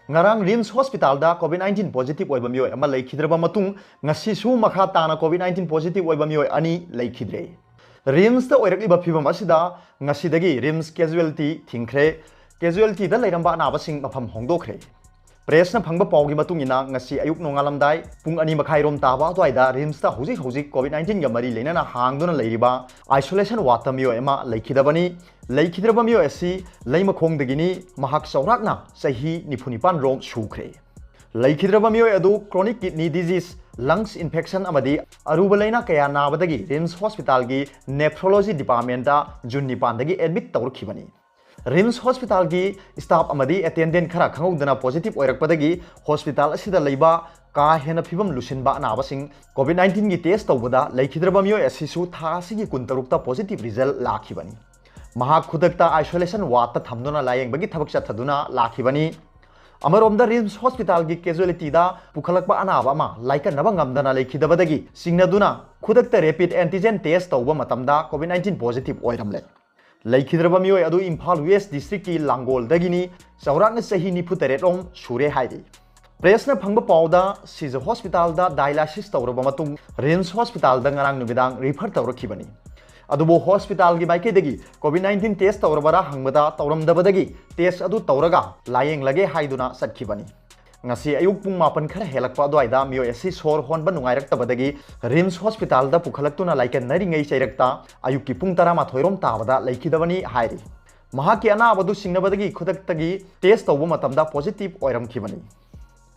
ngarang rims hospital da covid-19 positive oiba mioi ama leikhidraba matung ngasi su makha tana covid-19 positive oiba mioi ani leikhidre rims da oirakliba phibam asida ngasi dagi rims casualty thingkhre casualty da leiramba anabasing mafam hongdokhre press na phangba pawgi matung ina ngasi ayuk nongalamdai pung ani makhai rom taba atwaida rims ta hujik covid-19 ga mari leinana hangduna leiriba isolation wata mioi ama leikhidabani leikhidraba mioi asi leima khongdagini mahak saurakna sahi nifunipan rom sukhre leikhidraba mioi adu chronic kidney disease lungs infection amadi aruba leina kaya nabadagi rims hospital gi nephrology department da jun nipan dagi admit tawrkhibani rims hospital gi staff amadi attendant khara khangudana positive oirakpadagi hospital asida leiba ka hena phibam lusinba anabasing covid-19 gi test tawbada leikhidraba mioi asisu thasigi kuntarukta positive result lakhibani mahak khudakta isolation ward ta thamduna layeng bagi thabak chathaduna lakhibani amaromda rims hospital gi casualty da pukhalakpa anaba ma laika nabangamdana leikhidabadagi singnaduna khudakta rapid antigen test tawba matamda covid-19 positive oiramle leikhidraba mioi adu imphal west district ki langol dagini saurakna sahi nifu teretom sure haidi press na phangba pawda siza hospital da dialysis tawraba matung rims hospital da ngarang numidang refer tawrakhibani adubo hospital gi baike dagi covid-19 test tawrabara hangmada tawramdabadagi test adu tawraga layeng lage haiduna satkhibani ngasi ayuk pung mapan khara helakpa adwaida mioi asi sor honba nungairaktabadagi rims hospital da pukhalakuna laikan naringai chairakta ayuk ki pung 13 rom tabada leikhidabani hairi mahaki anabadu singnabadagi khudaktagi test tawba matamda positive oiramkhibani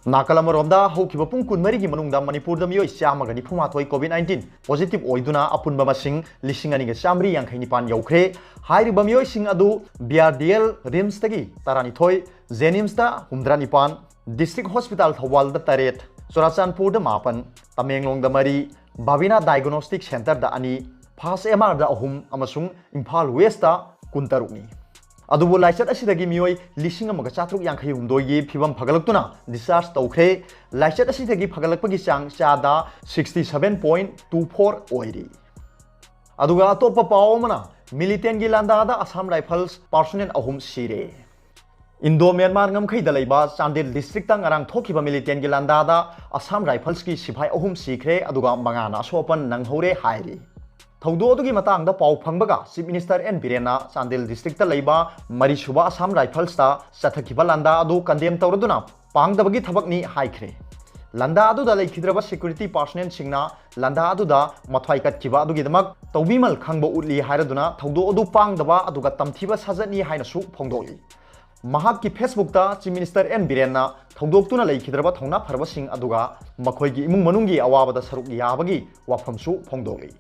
nakalamoromda haukiba pung kunmari gi manungda manipur da mioi chamaga ni phuma thoi covid-19 positive oiduna apunba masing lisingani ga chamri yangkhaini pan yaukhre hairi bamioi sing adu BRDL rims tagi tarani thoi jenims da humdrani pan district hospital thawal da taret Churachandpur da mapan Tamenglong da mari Bhavina diagnostic center da ani fast MR da ahum amasung Imphal West da kuntarukni adubu laichat asidagi mioi lising amaga chatruk yangkhai humdoi gi phibam phagalaktuna discharge tawkhre laichat asidagi phagalakpagi chang chada 67.24 oiri aduga atopa pawmana militant gi landa da Assam Rifles personnel ahum sire Indo Myanmar ngamkhai da leiba Chandil district tang arang thokiba militant gi landa da Assam Rifles ki sipai ahum sikhre aduga mangana sopan nanghore hairi thaudo adugi matang da paw phangbaga Chief Minister N Birena Chandil district ta leiba Marisuba Assam Rifles ta sathakiba landa adu condemn tawraduna pangdabagi thabakni haikhre landa adu da leikhidraba security personnel singna landa adu da mathwai katkiba adugi damak tawbimal khangba utli hairaduna thaudo adu pangdaba aduga tamthiba sajani haina su phongdoli mahak ki Facebook ta Chief Minister N Birena thongdoktuna leikhidraba thongna pharba sing aduga makhoi gi imung manungi awaba da saruk yabagi wafam su phongdoli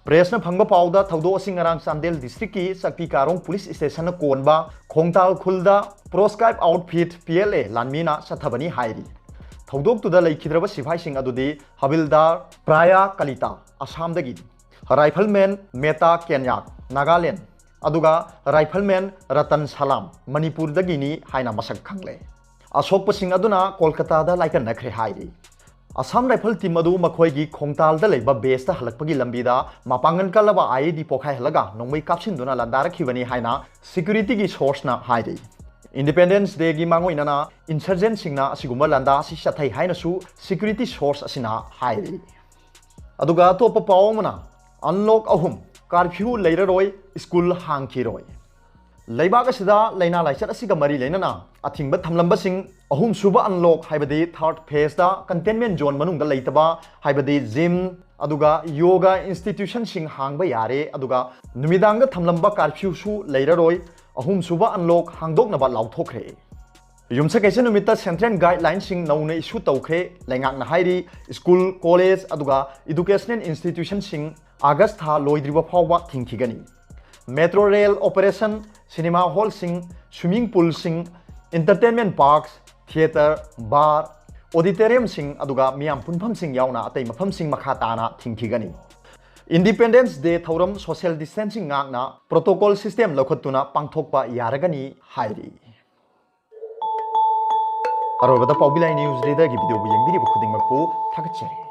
press na phangba pawda thaudo sing arang Chandel district ki Sakpi Karong police station na konba khongtal khulda proscribe outfit PLA lanmina sathabani hairi thaudoktuna leikhidraba siphai sing adudi Havildar Praya Kalita Assam dagi rifleman Meta Kenyak Nagaland aduga rifleman Ratan Salam Manipur dagini haina masak khangle asok pasing aduna Kolkata da laikan nakhre hairi Assam Rifle team adu makhoi gi khongtal da leiba base ta halakpagi lambi da mapangan kalaba IED pokhai halaga nongmai kapsin duna landarakhiwani haina security gi source na hairi Independence Day gi mangoina na insurgent singna asigumba landa si sathai haina su security source asina hairi aduga topa pawmana unlock ahum curfew leiraroi school hangkhiroi leibaga sida leina laichat asiga mari leinana athingba thamlamba sing ahum suba unlock haibadi third phase da containment zone manung da leitaba haibadi gym aduga yoga institution sing hangba yare aduga numidang da thamlamba curfew su leiraroi ahum suba unlock hangdoknaba lauthokre yumsa kaisa numita central guideline sing nauna issue tawkhre laingak na hairi school college aduga educational institution sing August tha loidriba phawba thingkhigani metro rail operation cinema hall sing swimming pool sing entertainment parks theater bar auditorium sing aduga miyam punpham sing yauna atai mafam sing makha tana thingkhigani Independence Day thauram social distancing ngakna protocol system lokhatuna pangthokpa yaragani hairi arobada Paobilai news reader gi video bu yengbiri bu khuding makpu thakachari